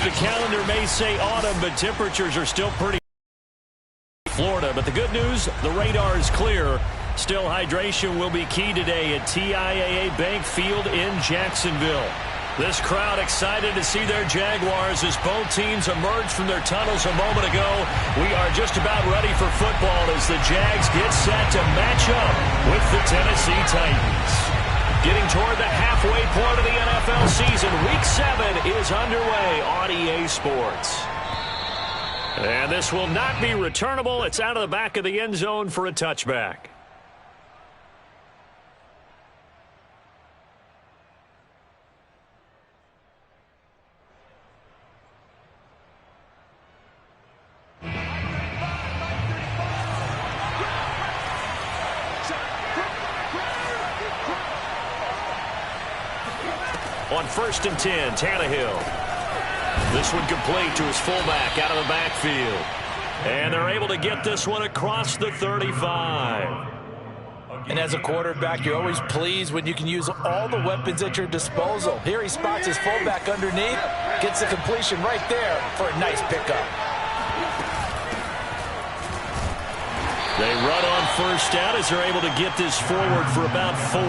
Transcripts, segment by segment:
The calendar may say autumn, but temperatures are still pretty Florida. But the good news, the radar is clear. Still, hydration will be key today at TIAA Bank Field in Jacksonville. This crowd excited to see their Jaguars as both teams emerged from their tunnels a moment ago. We are just about ready for football as the Jags get set to match up with the Tennessee Titans. Getting toward the halfway point of the NFL season, Week 7 is underway on EA Sports. And this will not be returnable. It's out of the back of the end zone for a touchback. On 1st and 10, Tannehill. This one complete to his fullback out of the backfield. And they're able to get this one across the 35. And as a quarterback, you're always pleased when you can use all the weapons at your disposal. Here he spots his fullback underneath, gets the completion right there for a nice pickup. They run on 1st down as they're able to get this forward for about 4.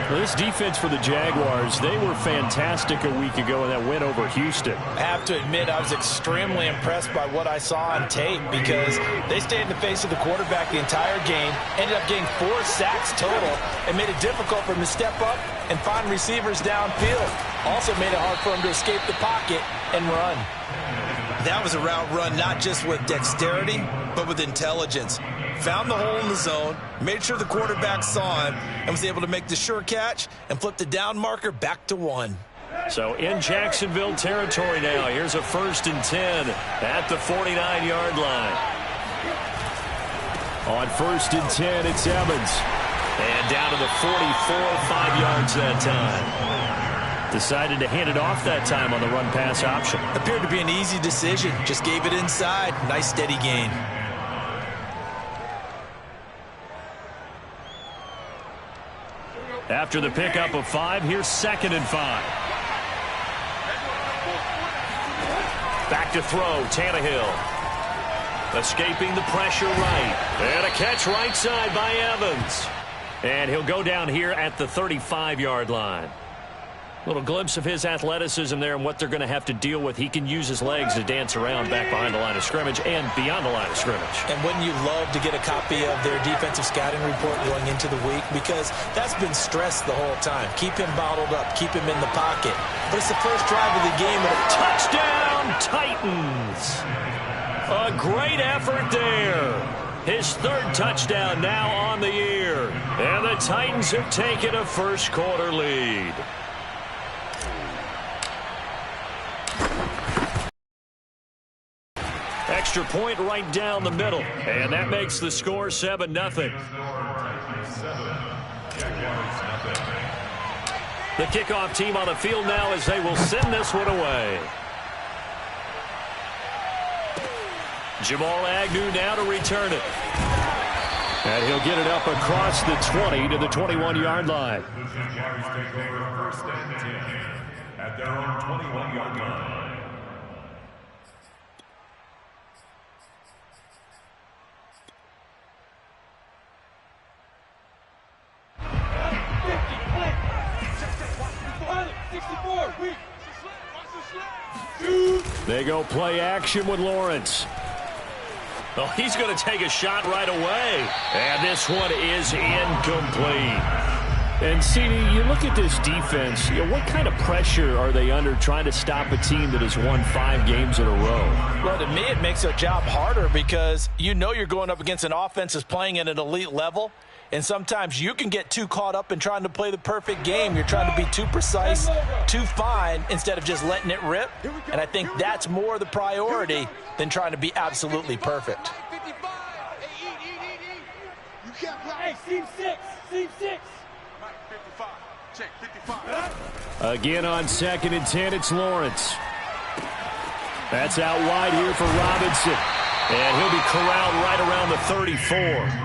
Well, this defense for the Jaguars, they were fantastic a week ago in that win over Houston. I have to admit, I was extremely impressed by what I saw on tape because they stayed in the face of the quarterback the entire game, ended up getting 4 sacks total, and made it difficult for him to step up and find receivers downfield. Also made it hard for him to escape the pocket and run. That was a route run not just with dexterity, but with intelligence. Found the hole in the zone, made sure the quarterback saw him, and was able to make the sure catch and flip the down marker back to 1. So in Jacksonville territory now, here's a 1st and 10 at the 49-yard line. On 1st and 10, it's Evans. And down to the 44, 5 yards that time. Decided to hand it off that time on the run-pass option. Appeared to be an easy decision. Just gave it inside. Nice steady gain. After the pickup of 5, here's 2nd and 5. Back to throw, Tannehill. Escaping the pressure right. And a catch right side by Evans. And he'll go down here at the 35-yard line. Little glimpse of his athleticism there and what they're going to have to deal with. He can use his legs to dance around back behind the line of scrimmage and beyond the line of scrimmage. And wouldn't you love to get a copy of their defensive scouting report going into the week? Because that's been stressed the whole time. Keep him bottled up. Keep him in the pocket. But it's the first drive of the game. And touchdown, Titans! A great effort there. His 3rd touchdown now on the year. And the Titans have taken a first-quarter lead. Extra point right down the middle. And that makes the score 7-0. The kickoff team on the field now as they will send this one away. Jamal Agnew now to return it. And he'll get it up across the 20 to the 21-yard line. The Jaguars take over 1st and 10 at their own 21-yard line. They go play action with Lawrence. Oh, he's going to take a shot right away. And this one is incomplete. And, CD, you look at this defense, what kind of pressure are they under trying to stop a team that has won 5 games in a row? Well, to me, it makes their job harder because you know you're going up against an offense that's playing at an elite level. And sometimes you can get too caught up in trying to play the perfect game. You're trying to be too precise, too fine, instead of just letting it rip. And I think that's more the priority than trying to be absolutely perfect. Hey, seam 6, seam 6. Again on 2nd and 10, it's Lawrence. That's out wide here for Robinson. And he'll be corralled right around the 34.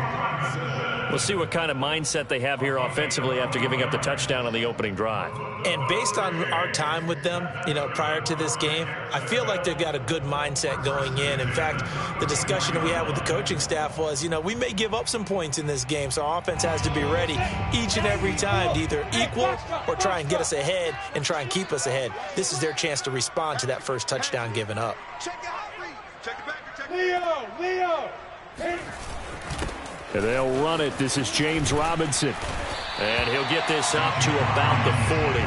We'll see what kind of mindset they have here offensively after giving up the touchdown on the opening drive. And based on our time with them, prior to this game, I feel like they've got a good mindset going in. In fact, the discussion that we had with the coaching staff was, we may give up some points in this game, so our offense has to be ready each and every time to either equal or try and get us ahead and try and keep us ahead. This is their chance to respond to that first touchdown given up. Leo! And they'll run it. This is James Robinson. And he'll get this up to about the 40.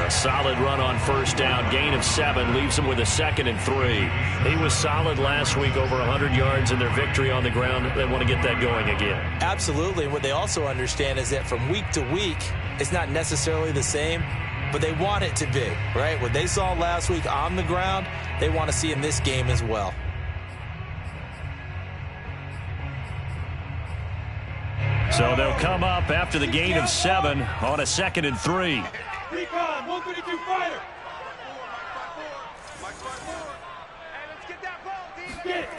A solid run on first down. Gain of 7 leaves him with a 2nd and 3. He was solid last week, over 100 yards in their victory on the ground. They want to get that going again. Absolutely. What they also understand is that from week to week, it's not necessarily the same, but they want it to be, right? What they saw last week on the ground, they want to see in this game as well. So they'll come up after the gain of 7 on a 2nd and 3. Recon, 132 fighter. Get it.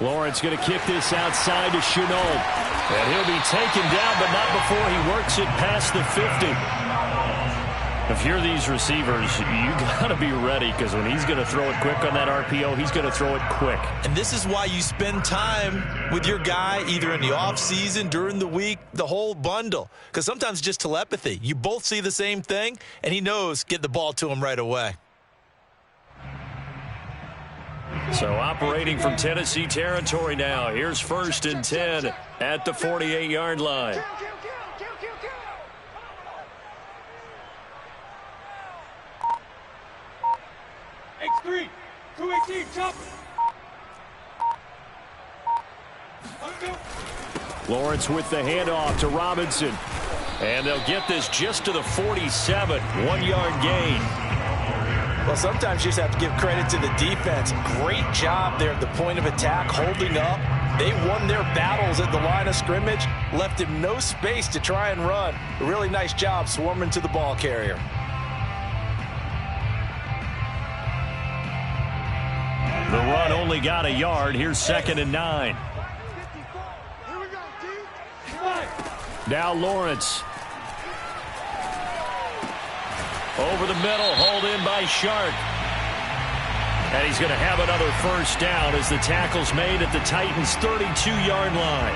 Lawrence going to kick this outside to Chenault. And he'll be taken down, but not before he works it past the 50. If you're these receivers, you got to be ready, because when he's going to throw it quick on that RPO, he's going to throw it quick. And this is why you spend time with your guy either in the offseason, during the week, the whole bundle. Because sometimes it's just telepathy. You both see the same thing, and he knows get the ball to him right away. So operating from Tennessee territory now. Here's 1st and 10 at the 48-yard line. X3, 218, chopper. Lawrence with the handoff to Robinson. And they'll get this just to the 47, 1-yard gain. Well, sometimes you just have to give credit to the defense. Great job there at the point of attack, holding up. They won their battles at the line of scrimmage, left him no space to try and run. A really nice job swarming to the ball carrier. The run only got a yard. Here's 2nd and 9. Now Lawrence. Over the middle, hauled in by Shark. And he's going to have another first down as the tackle's made at the Titans' 32-yard line.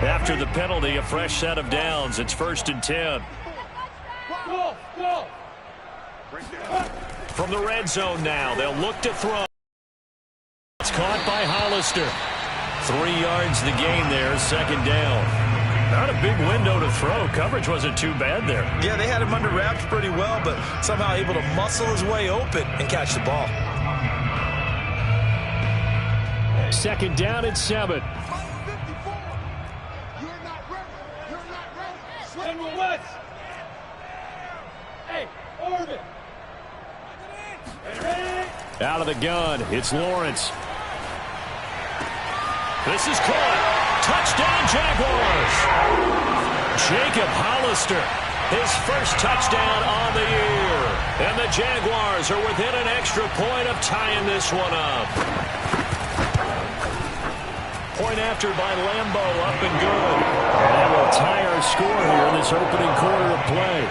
After the penalty, a fresh set of downs. It's 1st and 10. Go! From the red zone now, they'll look to throw. It's caught by Hollister. 3 yards the gain there, 2nd down. Not a big window to throw. Coverage wasn't too bad there. Yeah, they had him under wraps pretty well, but somehow able to muscle his way open and catch the ball. 2nd down at 7. General West. Hey, orbit. Out of the gun, it's Lawrence. This is caught. Touchdown, Jaguars. Jacob Hollister, his first touchdown on the year. And the Jaguars are within an extra point of tying this one up. Point after by Lambo, up and good. And we'll tie our score here in this opening quarter of play.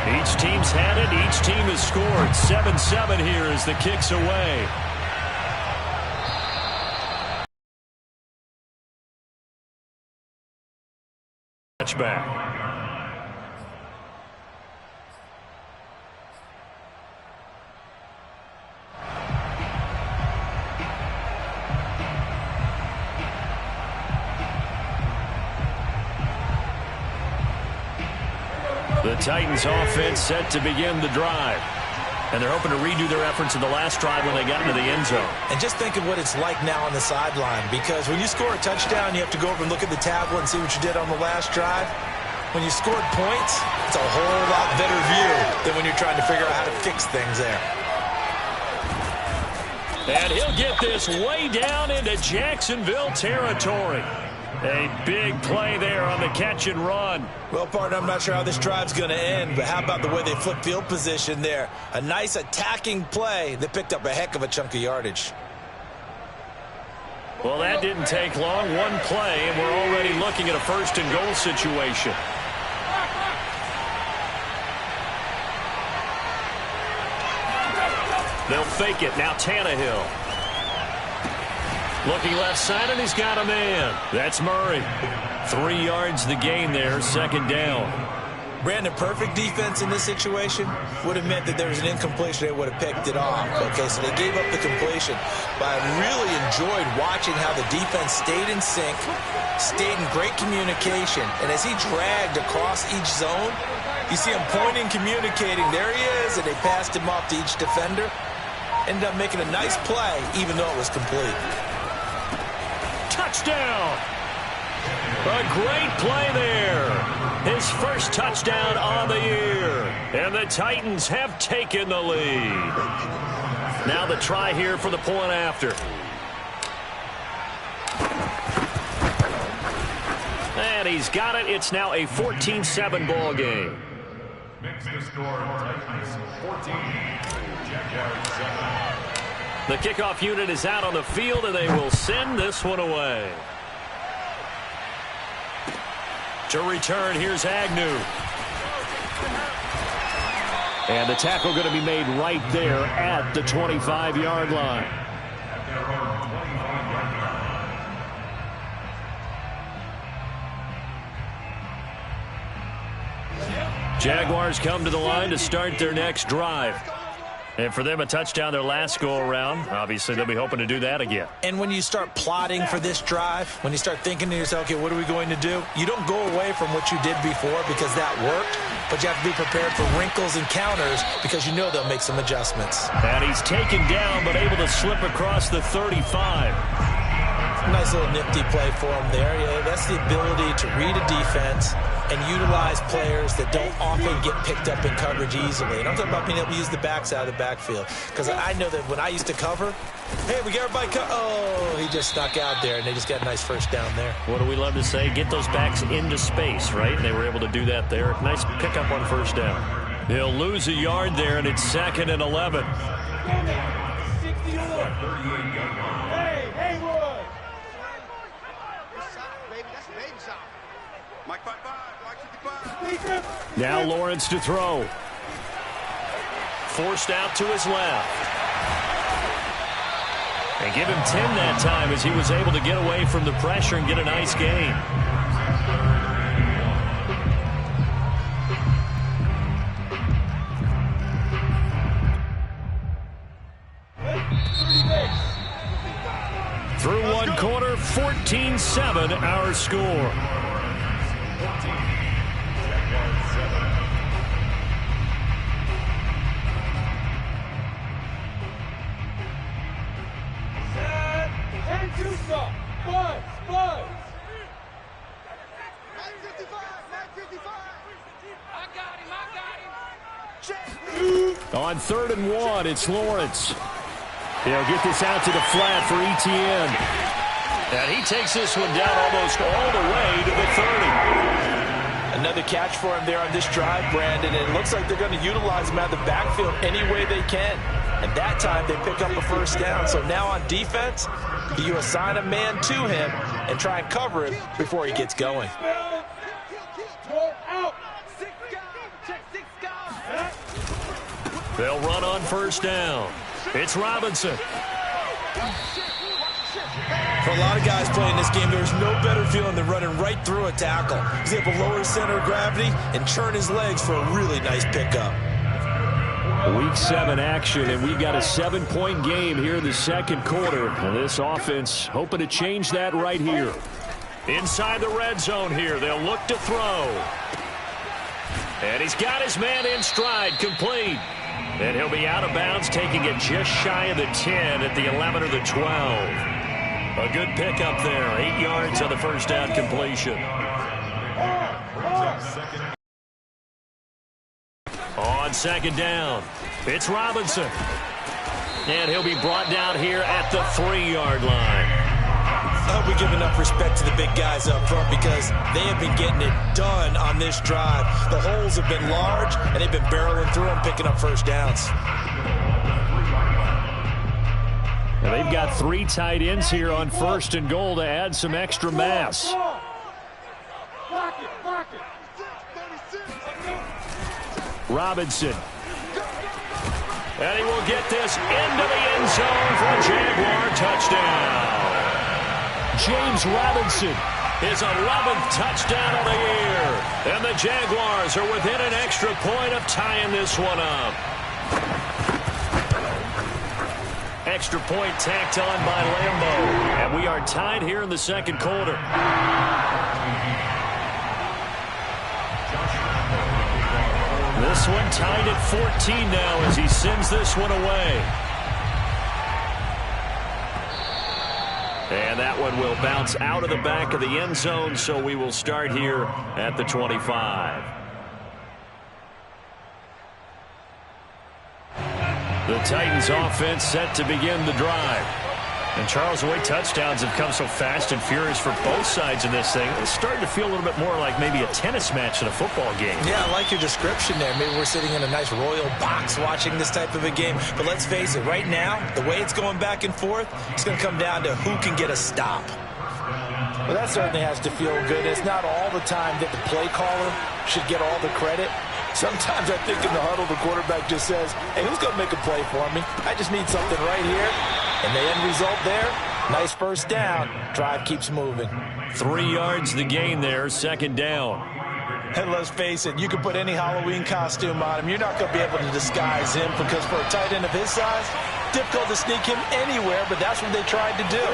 Each team's had it. Each team has scored. 7-7 here as the kick's away. Touchback. The Titans offense set to begin the drive. And they're hoping to redo their efforts in the last drive when they got into the end zone. And just think of what it's like now on the sideline, because when you score a touchdown, you have to go over and look at the tablet and see what you did on the last drive. When you scored points, it's a whole lot better view than when you're trying to figure out how to fix things there. And he'll get this way down into Jacksonville territory. A big play there on the catch and run. Well, partner, I'm not sure how this drive's going to end, but how about the way they flip field position there? A nice attacking play that picked up a heck of a chunk of yardage. Well, that didn't take long. One play, and we're already looking at a first and goal situation. They'll fake it. Now Tannehill. Looking left side, and he's got a man. That's Murray. 3 yards the gain there, second down. Brandon, perfect defense in this situation would have meant that there was an incompletion. They would have picked it off. Okay, so they gave up the completion. But I really enjoyed watching how the defense stayed in sync, stayed in great communication. And as he dragged across each zone, you see him pointing, communicating. There he is, and they passed him off to each defender. Ended up making a nice play, even though it was complete. Touchdown! A great play there. His first touchdown on the year. And the Titans have taken the lead. Now the try here for the point after. And he's got it. It's now a 14-7 ball game. Makes the score Titans 14, Jags 7. The kickoff unit is out on the field, and they will send this one away. To return, here's Agnew. And the tackle going to be made right there at the 25-yard line. At their own 25-yard line. Jaguars come to the line to start their next drive. And for them, a touchdown their last go-around. Obviously, they'll be hoping to do that again. And when you start plotting for this drive, when you start thinking to yourself, okay, what are we going to do? You don't go away from what you did before because that worked, but you have to be prepared for wrinkles and counters because you know they'll make some adjustments. And he's taken down, but able to slip across the 35. Nice little nifty play for him there. Yeah, that's the ability to read a defense and utilize players that don't often get picked up in coverage easily. And I'm talking about being able to use the backside of the backfield. Because I know that when I used to cover, hey, we got everybody oh, he just snuck out there, and they just got a nice first down there. What do we love to say? Get those backs into space, right? And they were able to do that there. Nice pickup on first down. He'll lose a yard there, and it's 2nd and 11. 60-yard. Hey, Haywood! Now Lawrence to throw. Forced out to his left. And give him 10 that time as he was able to get away from the pressure and get a nice gain. Through one quarter, 14-7 our score. On 3rd and 1, it's Lawrence. He'll get this out to the flat for Etienne. And he takes this one down almost all the way to the 30. Another catch for him there on this drive, Brandon. And it looks like they're going to utilize him out of the backfield any way they can. And that time they pick up a first down. So now on defense, you assign a man to him and try and cover him before he gets going. They'll run on first down. It's Robinson. For a lot of guys playing this game, there's no better feeling than running right through a tackle. He's able to lower his center of gravity and churn his legs for a really nice pickup. Week 7 action, and we've got a 7-point game here in the second quarter. And this offense hoping to change that right here. Inside the red zone here, they'll look to throw. And he's got his man in stride, complete. And he'll be out of bounds, taking it just shy of the 10 at the 11 or the 12. A good pickup there, 8 yards on the first down completion. On second down, it's Robinson. And he'll be brought down here at the 3-yard line. I hope we give enough respect to the big guys up front because they have been getting it done on this drive. The holes have been large, and they've been barreling through them, picking up first downs. And they've got 3 tight ends here on 1st and goal to add some extra mass. Robinson. And he will get this into the end zone for a Jaguar touchdown. James Robinson, his 11th touchdown of the year. And the Jaguars are within an extra point of tying this one up. Extra point tacked on by Lambeau. And we are tied here in the second quarter. This one tied at 14 now as he sends this one away. And that one will bounce out of the back of the end zone, so we will start here at the 25. The Titans offense set to begin the drive. And Charles, the way touchdowns have come so fast and furious for both sides in this thing, it's starting to feel a little bit more like maybe a tennis match than a football game. Yeah, I like your description there. Maybe we're sitting in a nice royal box watching this type of a game. But let's face it, right now, the way it's going back and forth, it's going to come down to who can get a stop. Well, that certainly has to feel good. It's not all the time that the play caller should get all the credit. Sometimes I think in the huddle, the quarterback just says, hey, who's going to make a play for me? I just need something right here. And the end result there, nice first down. Drive keeps moving. 3 yards the gain there, second down. And let's face it, you can put any Halloween costume on him. You're not going to be able to disguise him because for a tight end of his size, difficult to sneak him anywhere, but that's what they tried to do.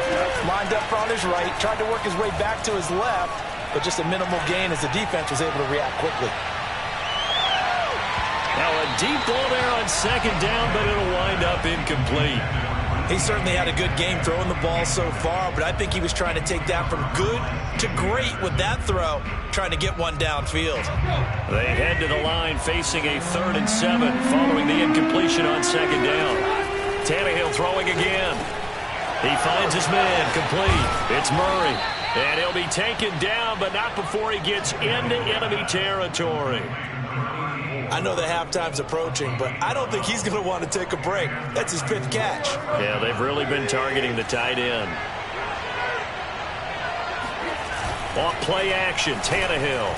Lined up on his right, tried to work his way back to his left, but just a minimal gain as the defense was able to react quickly. Now a deep ball there on second down, but it'll wind up incomplete. He certainly had a good game throwing the ball so far, but I think he was trying to take that from good to great with that throw, trying to get one downfield. They head to the line facing a 3rd and 7 following the incompletion on second down. Tannehill throwing again. He finds his man complete. It's Murray. And he'll be taken down, but not before he gets into enemy territory. I know the halftime's approaching, but I don't think he's going to want to take a break. That's his 5th catch. Yeah, they've really been targeting the tight end. Off play action, Tannehill.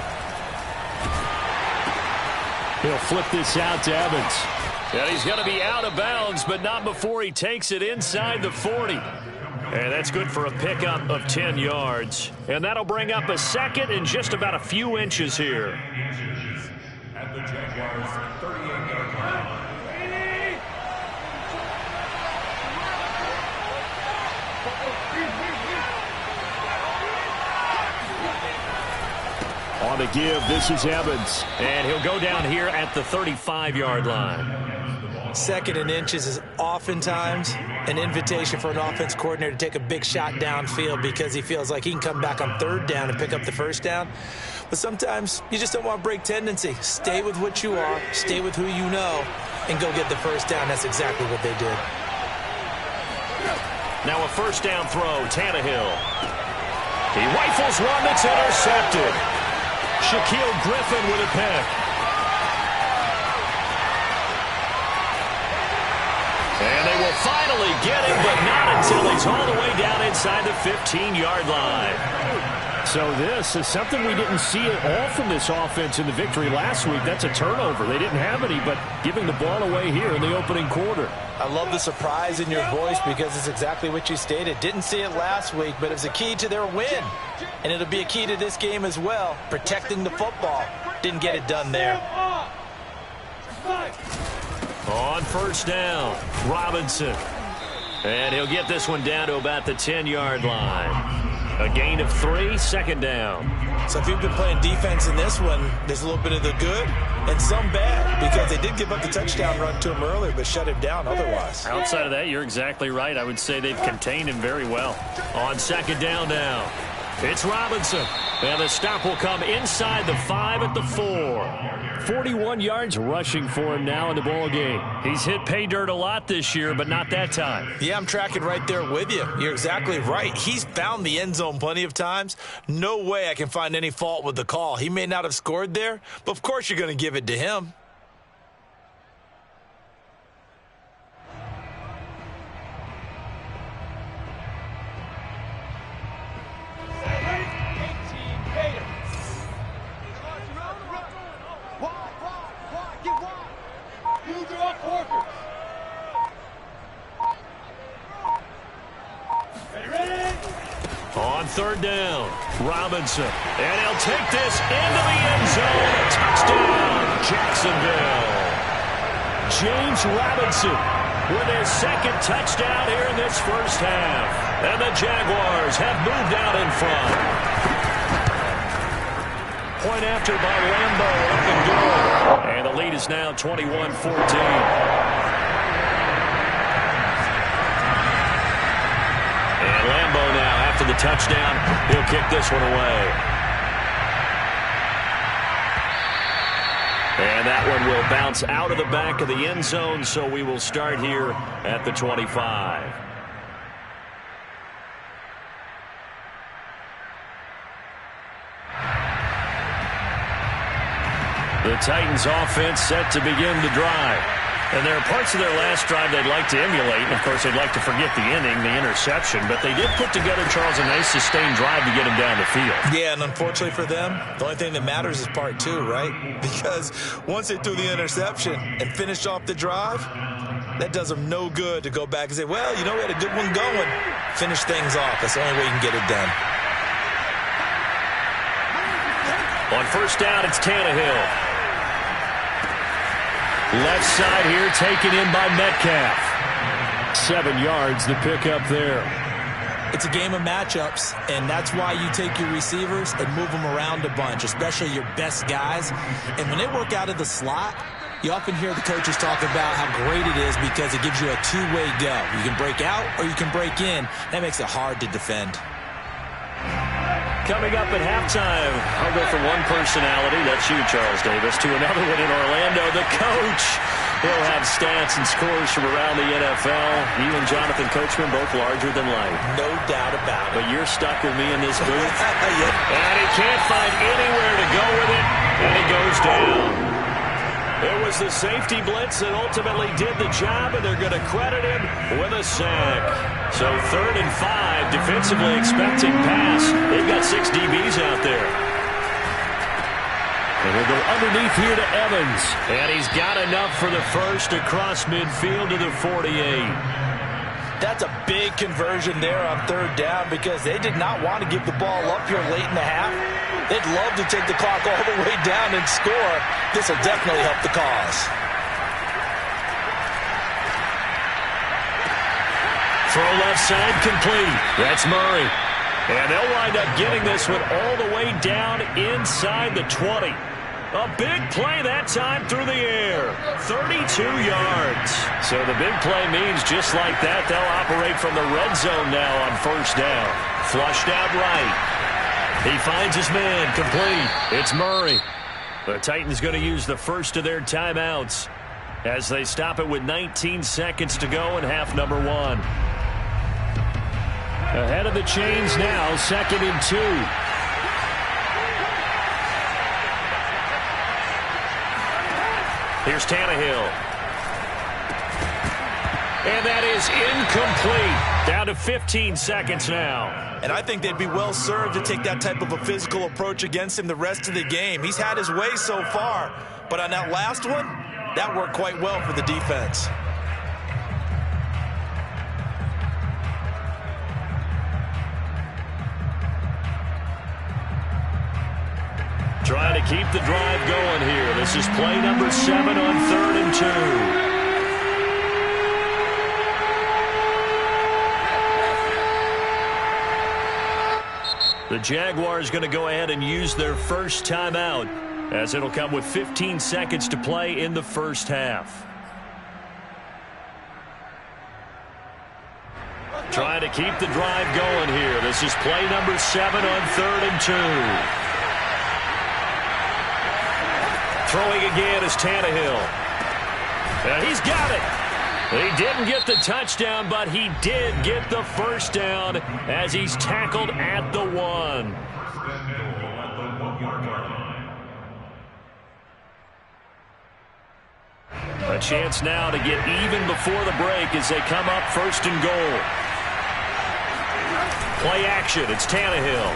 He'll flip this out to Evans. And he's going to be out of bounds, but not before he takes it inside the 40. And that's good for a pickup of 10 yards. And that'll bring up a second and just about a few inches here. At the Jaguars' 38-yard line. On the give, this is Evans. And he'll go down here at the 35-yard line. 2nd and inches is oftentimes an invitation for an offense coordinator to take a big shot downfield because he feels like he can come back on 3rd down and pick up the first down. But sometimes you just don't want to break tendency. Stay with what you are, stay with who you know, and go get the first down. That's exactly what they did. Now a first down throw, Tannehill. He rifles one that's intercepted. Shaquille Griffin with a pick. And they will finally get him, but not until he's all the way down inside the 15-yard line. So this is something we didn't see at all from this offense in the victory last week. That's a turnover. They didn't have any, but giving the ball away here in the opening quarter. I love the surprise in your voice because it's exactly what you stated. Didn't see it last week, but it was a key to their win. And it'll be a key to this game as well, protecting the football. Didn't get it done there. On first down, Robinson. And he'll get this one down to about the 10-yard line. A gain of 3, second down. So if you've been playing defense in this one, there's a little bit of the good and some bad because they did give up the touchdown run to him earlier but shut him down otherwise. Outside of that, you're exactly right. I would say they've contained him very well. On second down now, it's Robinson. And the stop will come inside the 5 at the 4. 41 yards rushing for him now in the ball game. He's hit pay dirt a lot this year, but not that time. Yeah, I'm tracking right there with you. You're exactly right. He's found the end zone plenty of times. No way I can find any fault with the call. He may not have scored there, but of course you're going to give it to him. On third down, Robinson. And he'll take this into the end zone. Touchdown, Jacksonville. James Robinson with his second touchdown here in this first half. And the Jaguars have moved out in front. Point after by Lambo up and good. And the lead is now 21-14. And Lambo now, after the touchdown, he'll kick this one away. And that one will bounce out of the back of the end zone, so we will start here at the 25. The Titans offense set to begin the drive. And there are parts of their last drive they'd like to emulate. And, of course, they'd like to forget the inning, the interception. But they did put together, Charles, a nice sustained drive to get him down the field. Yeah, and unfortunately for them, the only thing that matters is part 2, right? Because once they threw the interception and finished off the drive, that does them no good to go back and say, well, you know, we had a good one going. Finish things off. That's the only way you can get it done. On first down, it's Tannehill. Left side here, taken in by Metcalf. 7 yards, the pickup there. It's a game of matchups, and that's why you take your receivers and move them around a bunch, especially your best guys. And when they work out of the slot, you often hear the coaches talk about how great it is because it gives you a two-way go. You can break out or you can break in. That makes it hard to defend. Coming up at halftime, I'll go from one personality, that's you, Charles Davis, to another one in Orlando, the coach. He'll have stats and scores from around the NFL. You and Jonathan Coachman, both larger than life. No doubt about it. But you're stuck with me in this booth. And he can't find anywhere to go with it, and he goes down. It was the safety blitz that ultimately did the job, and they're going to credit him with a sack. So 3rd and 5, defensively expecting pass. They've got 6 DBs out there. And he'll go underneath here to Evans. And he's got enough for the first across midfield to the 48. That's a big conversion there on 3rd down because they did not want to give the ball up here late in the half. They'd love to take the clock all the way down and score. This will definitely help the cause. Throw left side complete. That's Murray. And they'll wind up getting this one all the way down inside the 20. A big play that time through the air. 32 yards. So the big play means just like that, they'll operate from the red zone now on first down. Flushed out right. He finds his man complete. It's Murray. The Titans going to use the first of their timeouts as they stop it with 19 seconds to go in half number 1. Ahead of the chains now, 2nd and 2. Here's Tannehill. And that is incomplete. Down to 15 seconds now. And I think they'd be well served to take that type of a physical approach against him the rest of the game. He's had his way so far, but on that last one, that worked quite well for the defense. Trying to keep the drive going here. This is play number 7 on 3rd and 2. The Jaguars going to go ahead and use their first timeout as it'll come with 15 seconds to play in the first half. Trying to keep the drive going here. This is play number 7 on 3rd and 2. Throwing again is Tannehill. And he's got it. He didn't get the touchdown, but he did get the first down as he's tackled at the 1. A chance now to get even before the break as they come up 1st and goal. Play action. It's Tannehill.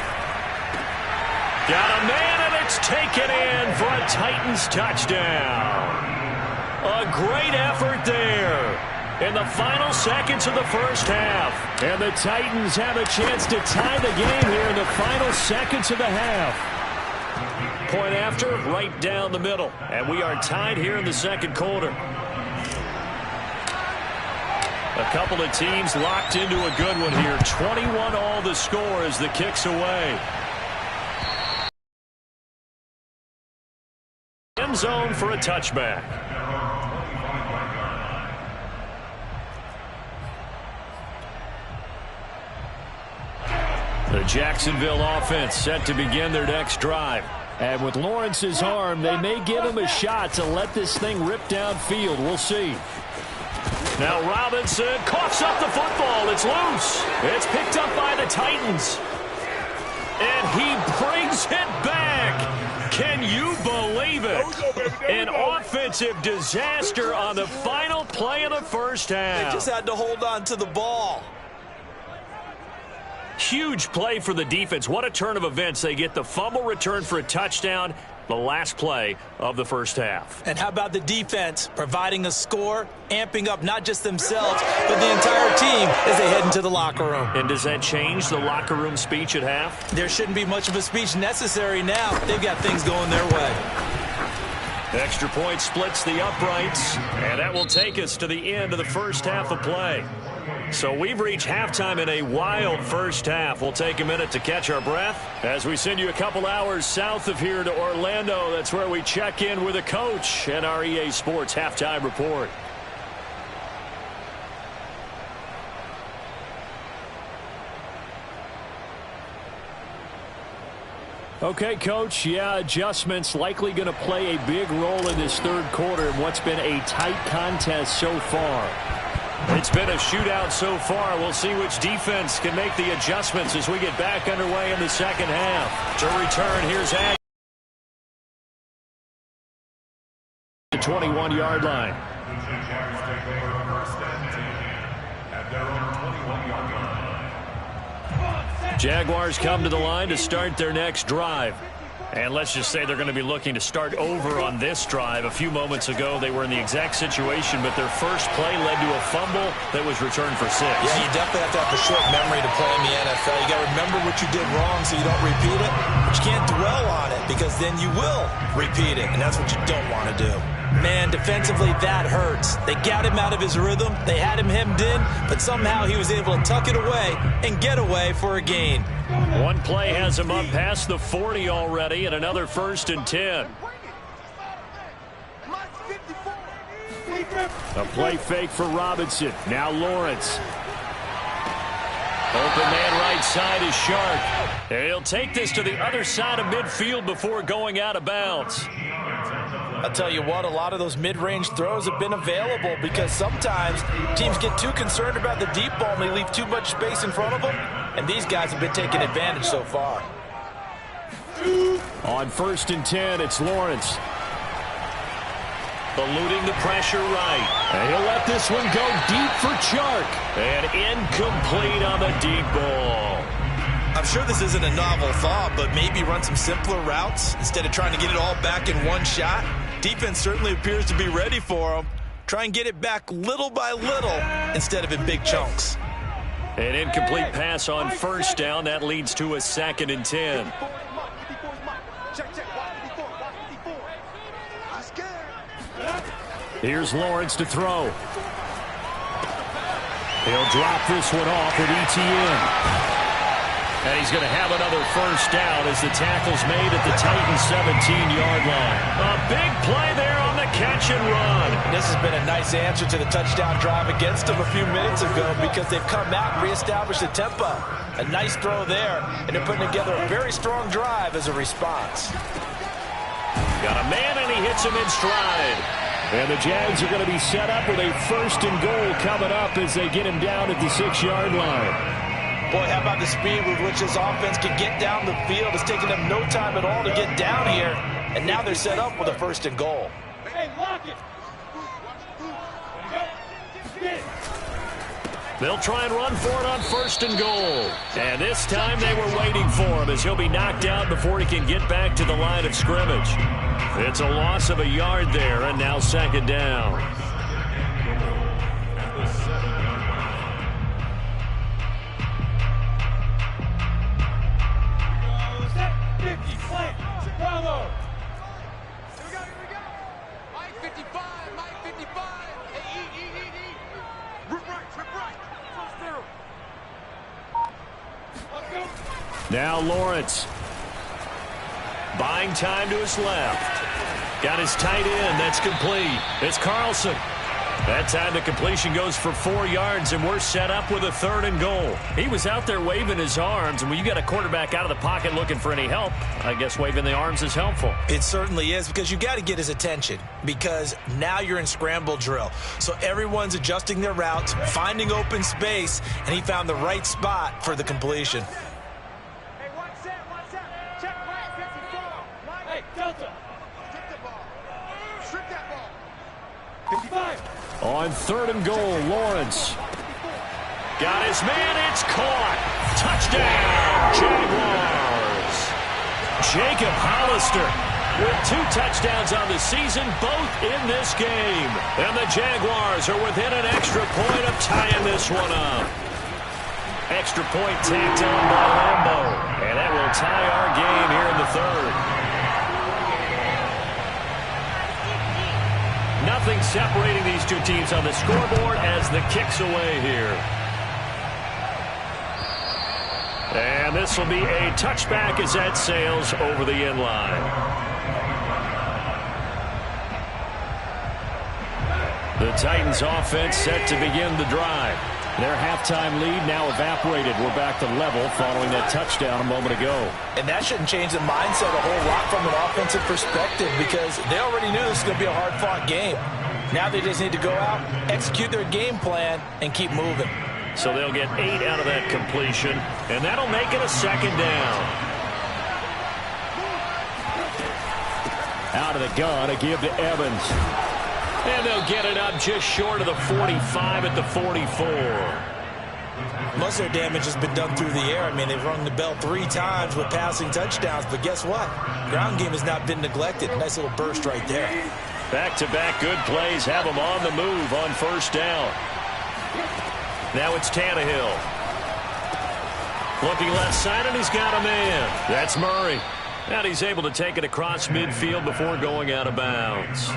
Got a man, and it's taken in for a Titans touchdown. A great effort there in the final seconds of the first half. And the Titans have a chance to tie the game here in the final seconds of the half. Point after, right down the middle. And we are tied here in the second quarter. A couple of teams locked into a good one here. 21 all the score as the kick's away. End zone for a touchback. The Jacksonville offense set to begin their next drive. And with Lawrence's arm, they may give him a shot to let this thing rip downfield. We'll see. Now Robinson coughs up the football. It's loose. It's picked up by the Titans. And he brings it back. Can you believe it? An offensive disaster on the final play of the first half. They just had to hold on to the ball. Huge play for the defense. What a turn of events. They get the fumble return for a touchdown, the last play of the first half. And how about the defense providing a score, amping up not just themselves, but the entire team as they head into the locker room. And does that change the locker room speech at half? There shouldn't be much of a speech necessary now. They've got things going their way. Extra point splits the uprights, and that will take us to the end of the first half of play. So we've reached halftime in a wild first half. We'll take a minute to catch our breath as we send you a couple hours south of here to Orlando. That's where we check in with a coach and our EA Sports halftime report. Okay, Coach, adjustments likely going to play a big role in this third quarter in what's been a tight contest so far. It's been a shootout so far. We'll see which defense can make the adjustments as we get back underway in the second half. To return, here's Jags. The 21-yard line. Jaguars come to the line to start their next drive. And let's just say they're going to be looking to start over on this drive. A few moments ago, they were in the exact situation, but their first play led to a fumble that was returned for 6. Yeah, you definitely have to have a short memory to play in the NFL. You got to remember what you did wrong so you don't repeat it, but you can't dwell on it because then you will repeat it, and that's what you don't want to do. Man, defensively, that hurts. They got him out of his rhythm. They had him hemmed in, but somehow he was able to tuck it away and get away for a gain. One play has him up past the 40 already, and another 1st and 10. A play fake for Robinson. Now Lawrence. Open man right side is Sharp. He'll take this to the other side of midfield before going out of bounds. I'll tell you what, a lot of those mid-range throws have been available because sometimes teams get too concerned about the deep ball and they leave too much space in front of them, and these guys have been taking advantage so far. On 1st and 10, it's Lawrence. Eluding the pressure right. And he'll let this one go deep for Chark. And incomplete on the deep ball. I'm sure this isn't a novel thought, but maybe run some simpler routes instead of trying to get it all back in one shot. Defense certainly appears to be ready for them. Try and get it back little by little instead of in big chunks. An incomplete pass on 1st down. That leads to a 2nd and 10. Here's Lawrence to throw. He'll drop this one off with ETN. And he's going to have another first down as the tackle's made at the Titans' 17-yard line. A big play there on the catch and run. This has been a nice answer to the touchdown drive against them a few minutes ago because they've come out and reestablished the tempo. A nice throw there, and they're putting together a very strong drive as a response. Got a man, and he hits him in stride. And the Jags are going to be set up with a first and goal coming up as they get him down at the 6-yard line. Boy, how about the speed with which this offense can get down the field? It's taking them no time at all to get down here. And now they're set up with a first and goal. Hey, lock it. They'll try and run for it on first and goal. And this time they were waiting for him as he'll be knocked out before he can get back to the line of scrimmage. It's a loss of a yard there, and now second down. At the 7-yard line. Set 50, flank, Bravo. Here we go. Mike 55, Mike 55. Hey, eat. Rip right. First down. Let's go. Now Lawrence. Buying time to his left. Got his tight end. That's complete. It's Carlson. That time the completion goes for 4 yards, and we're set up with a third and goal. He was out there waving his arms, and when you got a quarterback out of the pocket looking for any help, I guess waving the arms is helpful. It certainly is, because you got to get his attention, because now you're in scramble drill. So everyone's adjusting their routes, finding open space, and he found the right spot for the completion. Hey, one set. Check right, 54. Hey, Delta. Strip that ball. 55. On third and goal, Lawrence. Got his man, it's caught. Touchdown, Jaguars. Jacob Hollister with 2 touchdowns on the season, both in this game. And the Jaguars are within an extra point of tying this one up. Extra point tacked on by Lambo. And that will tie our game here in the third. Nothing separating these two teams on the scoreboard as the kick's away here. And this will be a touchback as that sails over the end line. The Titans offense set to begin the drive. Their halftime lead now evaporated. We're back to level following that touchdown a moment ago. And that shouldn't change the mindset a whole lot from an offensive perspective because they already knew this was going to be a hard-fought game. Now they just need to go out, execute their game plan, and keep moving. So they'll get 8 out of that completion, and that'll make it a second down. Out of the gun, a give to Evans. And they'll get it up just short of the 45 at the 44. Most of their damage has been done through the air. I mean, they've rung the bell 3 times with passing touchdowns, but guess what? Ground game has not been neglected. Nice little burst right there. Back-to-back good plays have them on the move on first down. Now it's Tannehill. Looking left side, and he's got a man. That's Murray. And he's able to take it across midfield before going out of bounds.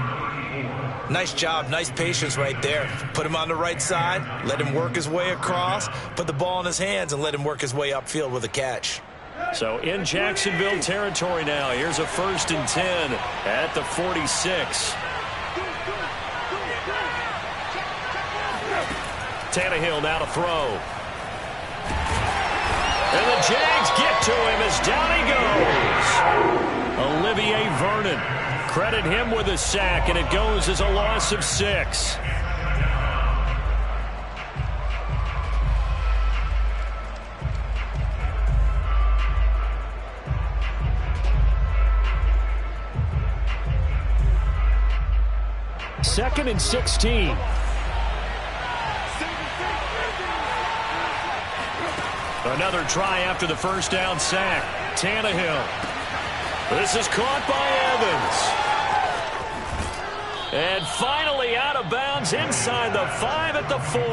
Nice job, nice patience right there. Put him on the right side, let him work his way across, put the ball in his hands, and let him work his way upfield with a catch. So in Jacksonville territory now, here's a 1st and 10 at the 46. Tannehill now to throw. And the Jags get to him as down he goes. Olivier Vernon. Credit him with a sack, and it goes as a loss of 6. Second and 16. Another try after the first down sack. Tannehill. This is caught by Evans. And finally out of bounds inside the 5 at the 4.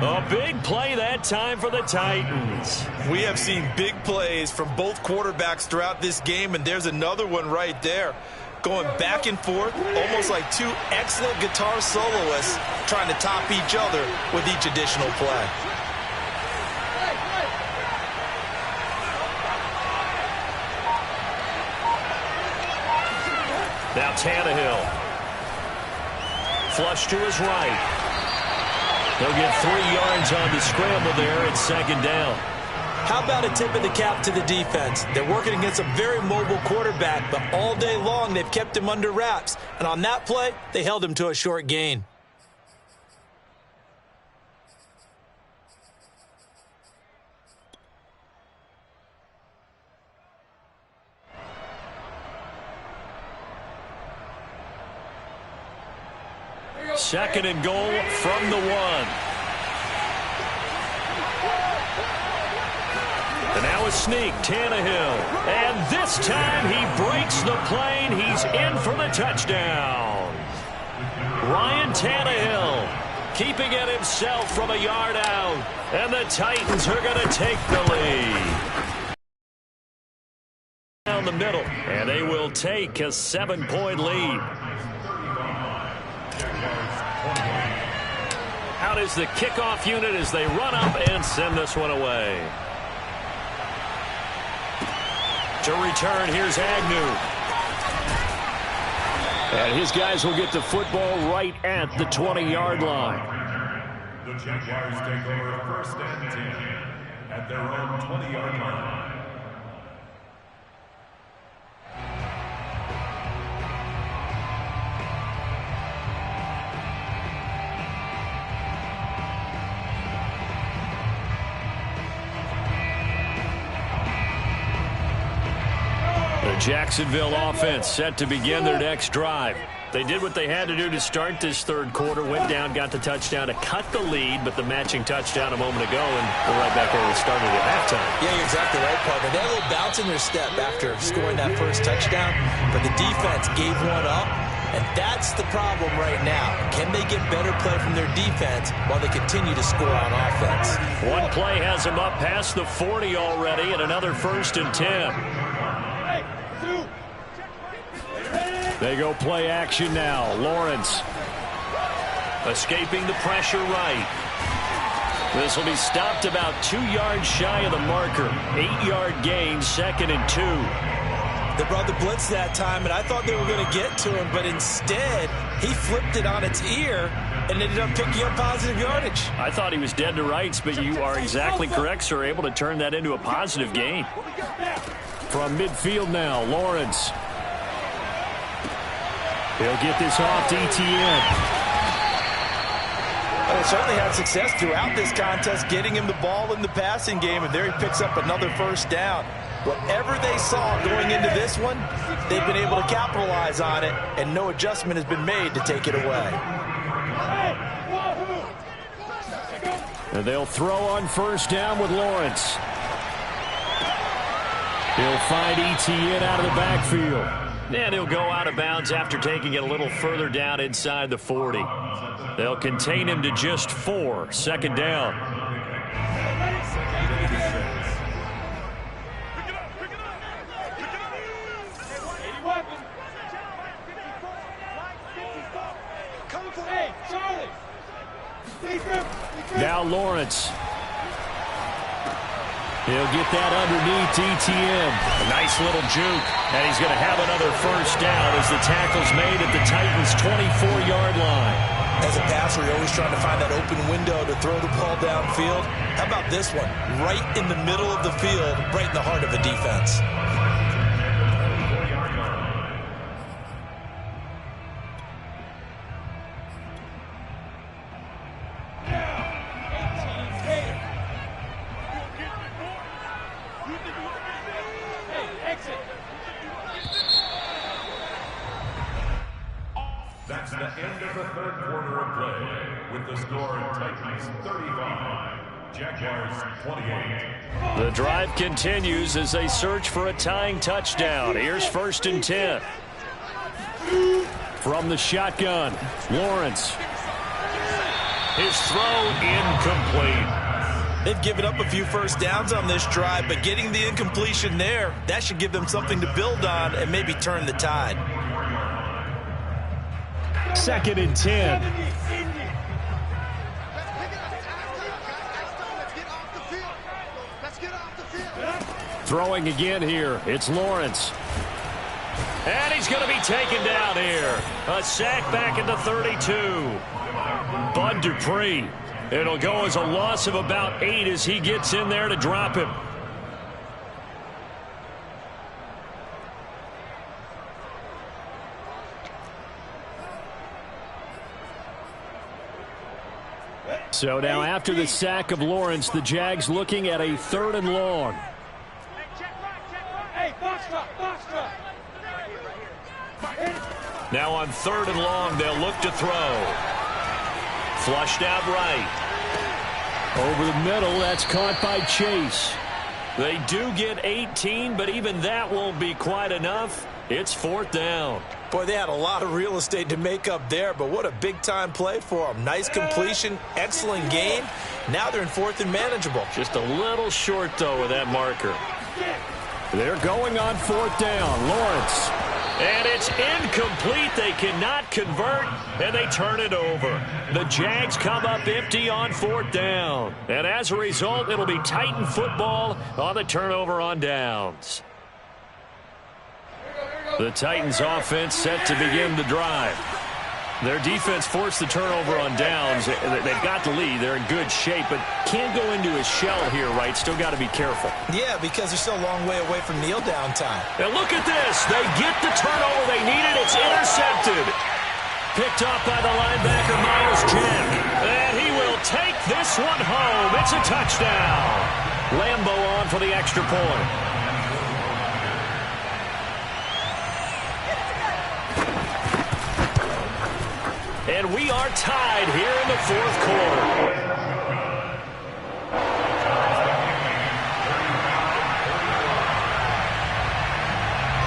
A big play that time for the Titans. We have seen big plays from both quarterbacks throughout this game, and there's another one right there. Going back and forth, almost like 2 excellent guitar soloists trying to top each other with each additional play. Now Tannehill. Flush to his right. He'll get 3 yards on the scramble there at second down. How about a tip of the cap to the defense? They're working against a very mobile quarterback, but all day long they've kept him under wraps. And on that play, they held him to a short gain. Second and goal from the 1. And now a sneak, Tannehill. And this time he breaks the plane. He's in for the touchdown. Ryan Tannehill keeping it himself from a yard out. And the Titans are going to take the lead. Down the middle. And they will take a 7-point lead. Out is the kickoff unit as they run up and send this one away. To return, here's Agnew. And his guys will get the football right at the 20-yard line. The Jaguars take over first and 10 at their own 20-yard line. Jacksonville offense set to begin their next drive. They did what they had to do to start this third quarter, went down, got the touchdown to cut the lead, but the matching touchdown a moment ago, and we're right back where we started at halftime. Yeah, you're exactly right, partner. They had a little bounce in their step after scoring that first touchdown, but the defense gave one up, and that's the problem right now. Can they get better play from their defense while they continue to score on offense? One play has them up past the 40 already, and another 1st and 10. They go play action now. Lawrence escaping the pressure right. This will be stopped about 2 yards shy of the marker. 8-yard gain, 2nd and 2. They brought the blitz that time, and I thought they were going to get to him, but instead he flipped it on its ear and ended up picking up positive yardage. I thought he was dead to rights, but you are exactly correct, sir. Able to turn that into a positive gain. From midfield now, Lawrence. He'll get this off to ETN. Well, they certainly had success throughout this contest, getting him the ball in the passing game, and there he picks up another 1st down. Whatever they saw going into this one, they've been able to capitalize on it, and no adjustment has been made to take it away. And they'll throw on 1st down with Lawrence. He'll find ETN out of the backfield. And he'll go out of bounds after taking it a little further down inside the 40. They'll contain him to just 4. 2nd down. Now Lawrence. He'll get that underneath ETN. A nice little juke. And he's going to have another 1st down as the tackle's made at the Titans' 24-yard line. As a passer, you're always trying to find that open window to throw the ball downfield. How about this one? Right in the middle of the field, right in the heart of a defense. That's the end of the third quarter of play, with the score Titans 35, Jaguars 28. The drive continues as they search for a tying touchdown. Here's 1st and 10. From the shotgun, Lawrence. His throw incomplete. They've given up a few 1st downs on this drive, but getting the incompletion there, that should give them something to build on and maybe turn the tide. 2nd and 10. Throwing again here. It's Lawrence. And he's going to be taken down here. A sack back at the 32. Bud Dupree. It'll go as a loss of about 8 as he gets in there to drop him. So now after the sack of Lawrence, the Jags looking at a 3rd and long. Now on 3rd and long, they'll look to throw. Flushed out right. Over the middle, that's caught by Chase. They do get 18, but even that won't be quite enough. It's 4th down. Boy, they had a lot of real estate to make up there, but what a big-time play for them. Nice completion, excellent game. Now they're in 4th and manageable. Just a little short, though, with that marker. They're going on 4th down. Lawrence. And it's incomplete. They cannot convert, and they turn it over. The Jags come up empty on 4th down. And as a result, it'll be Titan football on the turnover on downs. The Titans offense set to begin the drive. Their defense forced the turnover on downs. They've got the lead. They're in good shape, but can't go into a shell here, right? Still got to be careful. Yeah, because they're still a long way away from kneel down time. And look at this. They get the turnover they needed. It's intercepted. Picked up by the linebacker, Miles Jack. And he will take this one home. It's a touchdown. Lambo on for the extra point. And we are tied here in the 4th quarter.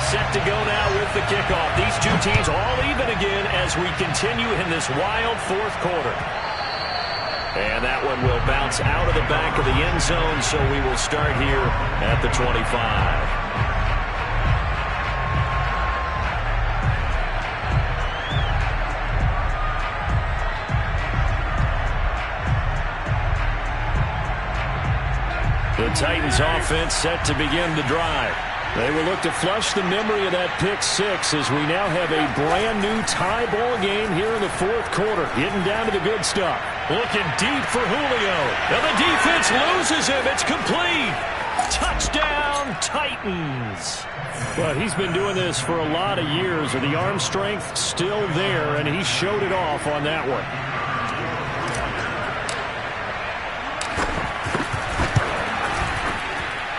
Set to go now with the kickoff. These two teams all even again as we continue in this wild 4th quarter. And that one will bounce out of the back of the end zone, so we will start here at the 25. The Titans offense set to begin the drive. They will look to flush the memory of that pick 6 as we now have a brand new tie ball game here in the 4th quarter. Getting down to the good stuff. Looking deep for Julio. And the defense loses him. It's complete. Touchdown, Titans. But he's been doing this for a lot of years. With the arm strength still there, and he showed it off on that one.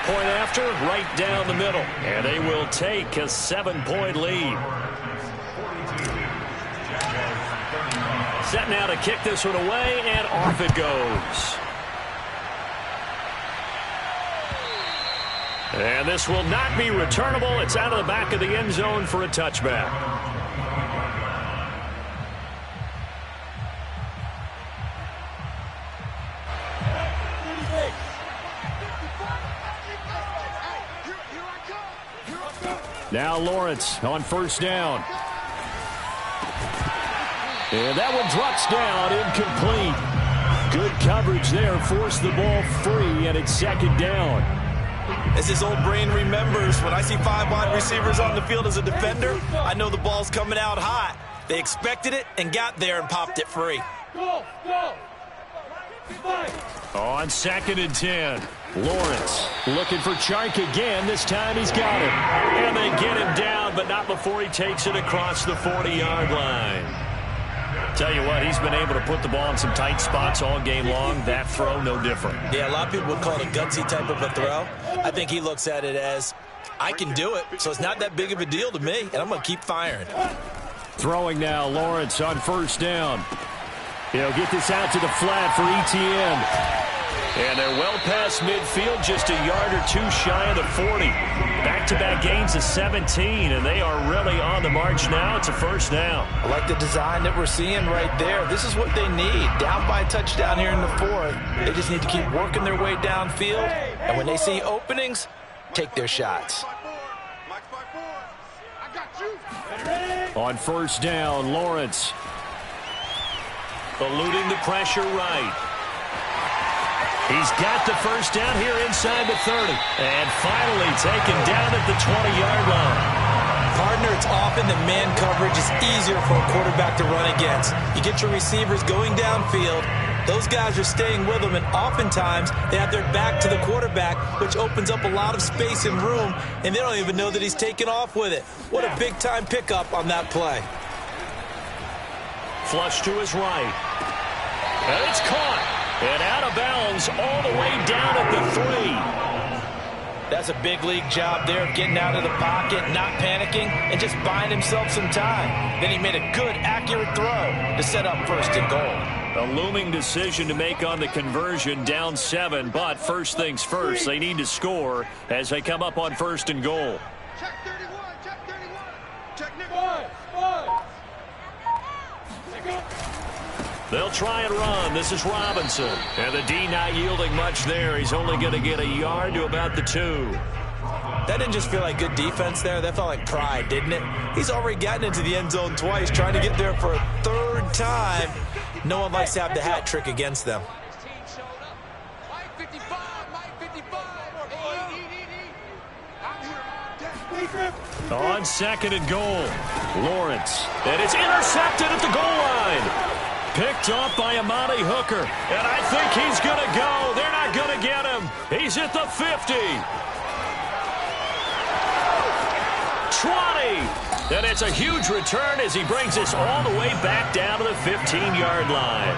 Point after, right down the middle. And they will take a 7-point lead. Set now to kick this one away, and off it goes. And this will not be returnable. It's out of the back of the end zone for a touchback. Now Lawrence on 1st down. And that one drops down, incomplete. Good coverage there, forced the ball free, and it's 2nd down. As his old brain remembers, when I see 5 wide receivers on the field as a defender, I know the ball's coming out hot. They expected it and got there and popped it free. On 2nd and 10. Lawrence looking for Chark again. This time he's got him. And they get him down, but not before he takes it across the 40-yard line. Tell you what, he's been able to put the ball in some tight spots all game long. That throw, no different. Yeah, a lot of people would call it a gutsy type of a throw. I think he looks at it as, I can do it, so it's not that big of a deal to me, and I'm going to keep firing. Throwing now, Lawrence on 1st down. He'll get this out to the flat for Etienne. And they're well past midfield, just a yard or two shy of the 40. Back-to-back gains of 17, and they are really on the march now. It's a 1st down. I like the design that we're seeing right there. This is what they need. Down by a touchdown here in the 4th. They just need to keep working their way downfield. And when they see openings, take their shots. On 1st down, Lawrence. Eluding the pressure right. He's got the 1st down here inside the 30. And finally taken down at the 20-yard line. Partner, it's often the man coverage is easier for a quarterback to run against. You get your receivers going downfield. Those guys are staying with them, and oftentimes they have their back to the quarterback, which opens up a lot of space and room, and they don't even know that he's taken off with it. What a big-time pickup on that play. Flush to his right. And it's caught. And out of bounds all the way down at the 3. That's a big league job there of getting out of the pocket, not panicking, and just buying himself some time. Then he made a good, accurate throw to set up first and goal. A looming decision to make on the conversion, down 7, but first things first, they need to score as they come up on first and goal. Check 31, check 31. Check Nick. Five. They'll try and run. This is Robinson. And the D not yielding much there. He's only going to get a yard to about the 2. That didn't just feel like good defense there. That felt like pride, didn't it? He's already gotten into the end zone twice, trying to get there for a 3rd time. No one likes to have the hat trick against them. His team showed up. Mike 55, Mike 55. On second and goal, Lawrence. And it's intercepted at the goal line. Picked off by Amani Hooker. And I think he's going to go. They're not going to get him. He's at the 50. 20. And it's a huge return as he brings us all the way back down to the 15-yard line.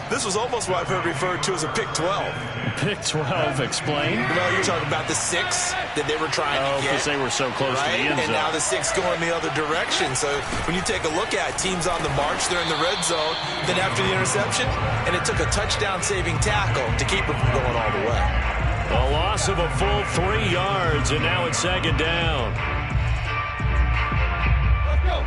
This was almost what I've heard referred to as a pick 12. Pick 12, explain. Well, you're talking about the 6 that they were trying to get. Because they were so close to the end zone. And now the 6 going the other direction. So when you take a look at teams on the march, they're in the red zone. Then after the interception, and it took a touchdown-saving tackle to keep it from going all the way. A loss of a full 3 yards, and now it's second down. Let's go.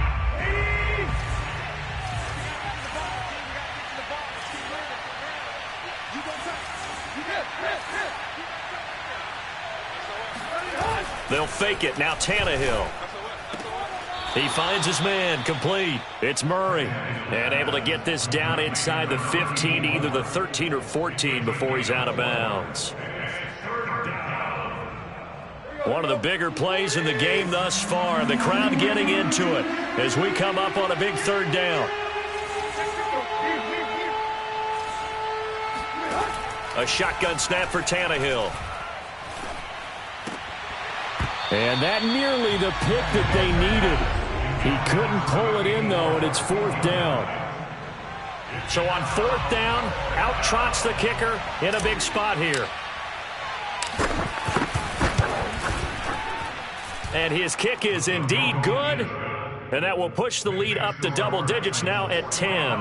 They'll fake it. Now Tannehill. He finds his man. Complete. It's Murray. And able to get this down inside the 15, either the 13 or 14 before he's out of bounds. One of the bigger plays in the game thus far. The crowd getting into it as we come up on a big 3rd down. A shotgun snap for Tannehill. And that nearly the pick that they needed. He couldn't pull it in, though, and it's 4th down. So on 4th down, out trots the kicker in a big spot here. And his kick is indeed good. And that will push the lead up to double digits now at 10.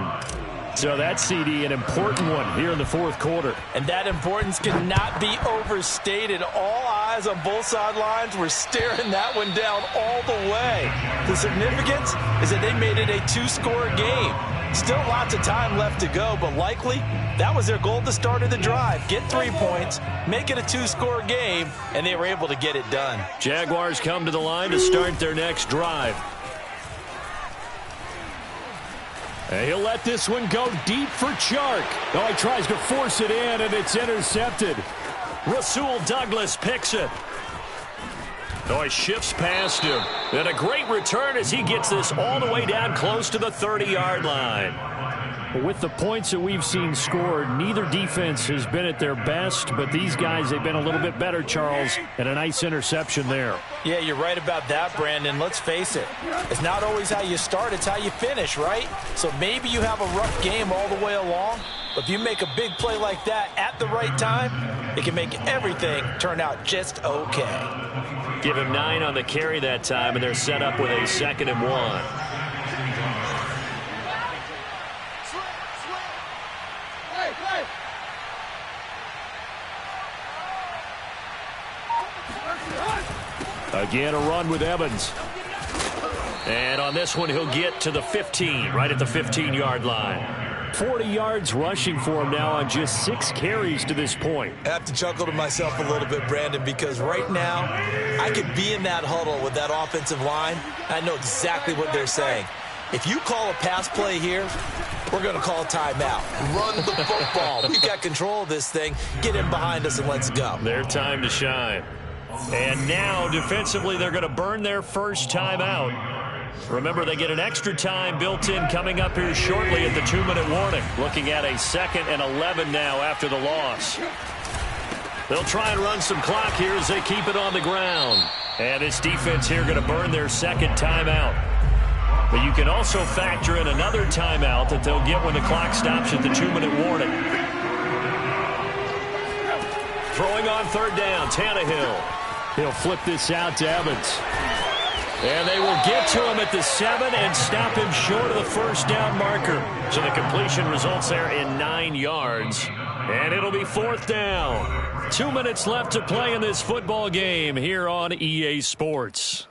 So that's, CD, an important one here in the 4th quarter. And that importance cannot be overstated. All eyes on both sidelines were staring that one down all the way. The significance is that they made it a 2-score game. Still lots of time left to go, but likely that was their goal at the start of the drive. Get 3 points, make it a 2-score game, and they were able to get it done. Jaguars come to the line to start their next drive. And he'll let this one go deep for Chark. Oh, he tries to force it in, and it's intercepted. Rasul Douglas picks it. Oh, he shifts past him. And a great return as he gets this all the way down close to the 30-yard line. With the points that we've seen scored, neither defense has been at their best, but these guys, they've been a little bit better, Charles, and a nice interception there. Yeah, you're right about that, Brandon. Let's face it. It's not always how you start, it's how you finish, right? So maybe you have a rough game all the way along, but if you make a big play like that at the right time, it can make everything turn out just okay. Give him 9 on the carry that time, and they're set up with a 2nd and 1. Again, a run with Evans. And on this one, he'll get to the 15, right at the 15-yard line. 40 yards rushing for him now on just 6 carries to this point. I have to chuckle to myself a little bit, Brandon, because right now I could be in that huddle with that offensive line. I know exactly what they're saying. If you call a pass play here, we're going to call a timeout. Run the football. We've got control of this thing. Get in behind us and let's go. Their time to shine. And now, defensively, they're going to burn their first timeout. Remember, they get an extra time built in coming up here shortly at the 2-minute warning. Looking at a 2nd and 11 now after the loss. They'll try and run some clock here as they keep it on the ground. And this defense here going to burn their second timeout. But you can also factor in another timeout that they'll get when the clock stops at the 2-minute warning. Throwing on 3rd down, Tannehill. He'll flip this out to Evans. And they will get to him at the 7 and stop him short of the first down marker. So the completion results there in 9 yards. And it'll be 4th down. 2 minutes left to play in this football game here on EA Sports.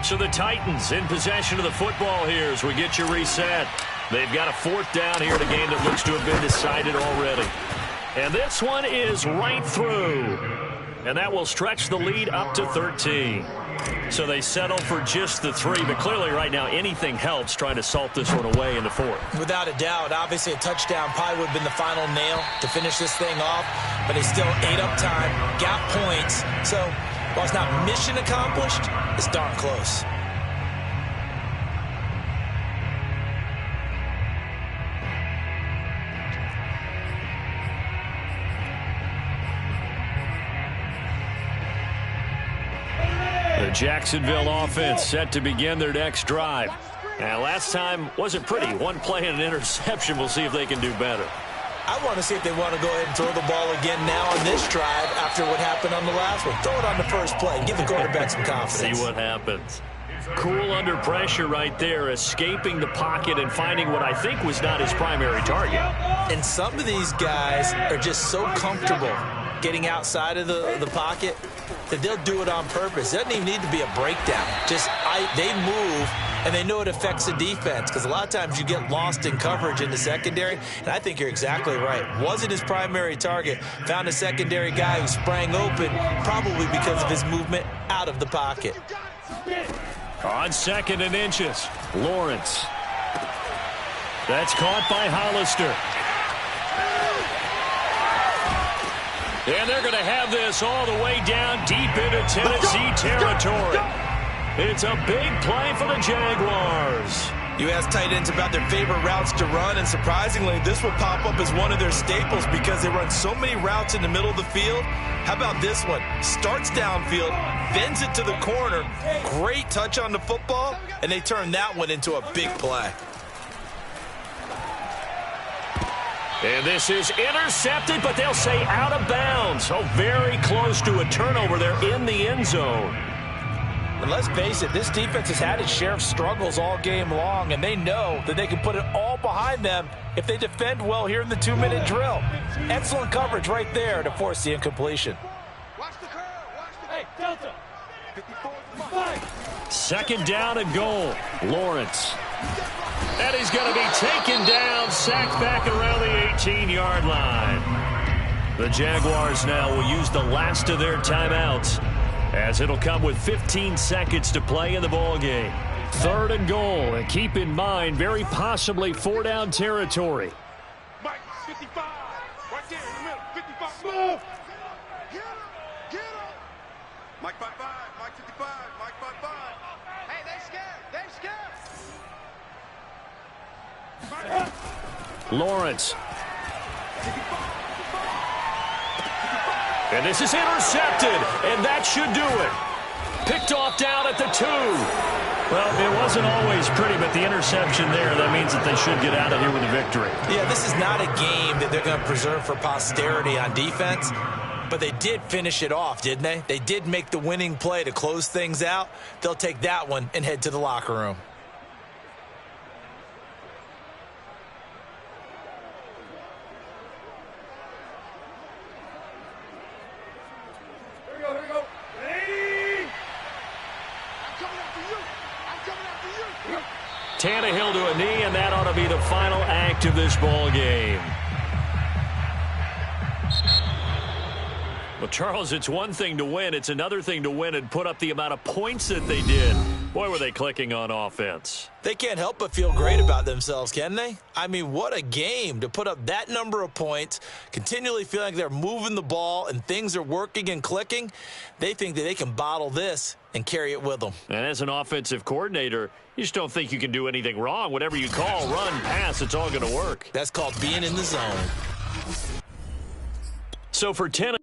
So the Titans in possession of the football here as we get you reset. They've got a 4th down here in a game that looks to have been decided already. And this one is right through. And that will stretch the lead up to 13. So they settle for just the 3. But clearly right now anything helps trying to salt this one away in the 4th. Without a doubt, obviously a touchdown probably would have been the final nail to finish this thing off. But they still ate up time, got points. So while it's not mission accomplished, it's darn close. The Jacksonville offense set to begin their next drive. And last time wasn't pretty. One play and an interception. We'll see if they can do better. I want to see if they want to go ahead and throw the ball again now on this drive after what happened on the last one. Throw it on the first play and give the quarterback some confidence. See what happens. Cool under pressure right there, escaping the pocket and finding what I think was not his primary target. And some of these guys are just so comfortable getting outside of the pocket that they'll do it on purpose. It doesn't even need to be a breakdown. They move, and they know it affects the defense because a lot of times you get lost in coverage in the secondary, and I think you're exactly right. Wasn't his primary target. Found a secondary guy who sprang open, probably because of his movement out of the pocket. On 2nd and inches, Lawrence. That's caught by Hollister. And they're going to have this all the way down deep into Tennessee territory. It's a big play for the Jaguars. You ask tight ends about their favorite routes to run, and surprisingly, this will pop up as one of their staples because they run so many routes in the middle of the field. How about this one? Starts downfield, bends it to the corner, great touch on the football, and they turn that one into a big play. And this is intercepted, but they'll say out of bounds. So very close to a turnover there in the end zone. And let's face it, this defense has had its share of struggles all game long, and they know that they can put it all behind them if they defend well here in the 2-minute drill. Excellent coverage right there to force the incompletion. Watch the curl. Watch the... Hey, Delta. 54. 2nd down and goal. Lawrence. And he's going to be taken down, sacked back around the 18-yard line. The Jaguars now will use the last of their timeouts as it'll come with 15 seconds to play in the ballgame. 3rd and goal, and keep in mind, very possibly 4-down territory. Mike, 55. Right there in the middle. 55. Move. Get him. Get him. Mike 55. Mike 55. Mike 55. Hey, they scared. They scared. Lawrence. And this is intercepted, and that should do it. Picked off down at the 2. Well, it wasn't always pretty, but the interception there, that means that they should get out of here with a victory. Yeah, this is not a game that they're going to preserve for posterity on defense, but they did finish it off, didn't they? They did make the winning play to close things out. They'll take that one and head to the locker room. Tannehill to a knee, and that ought to be the final act of this ball game. With Charles, it's one thing to win. It's another thing to win and put up the amount of points that they did. Boy, were they clicking on offense. They can't help but feel great about themselves, can they? I mean, what a game to put up that number of points, continually feeling like they're moving the ball and things are working and clicking. They think that they can bottle this and carry it with them. And as an offensive coordinator, you just don't think you can do anything wrong. Whatever you call, run, pass, it's all going to work. That's called being in the zone. So for 10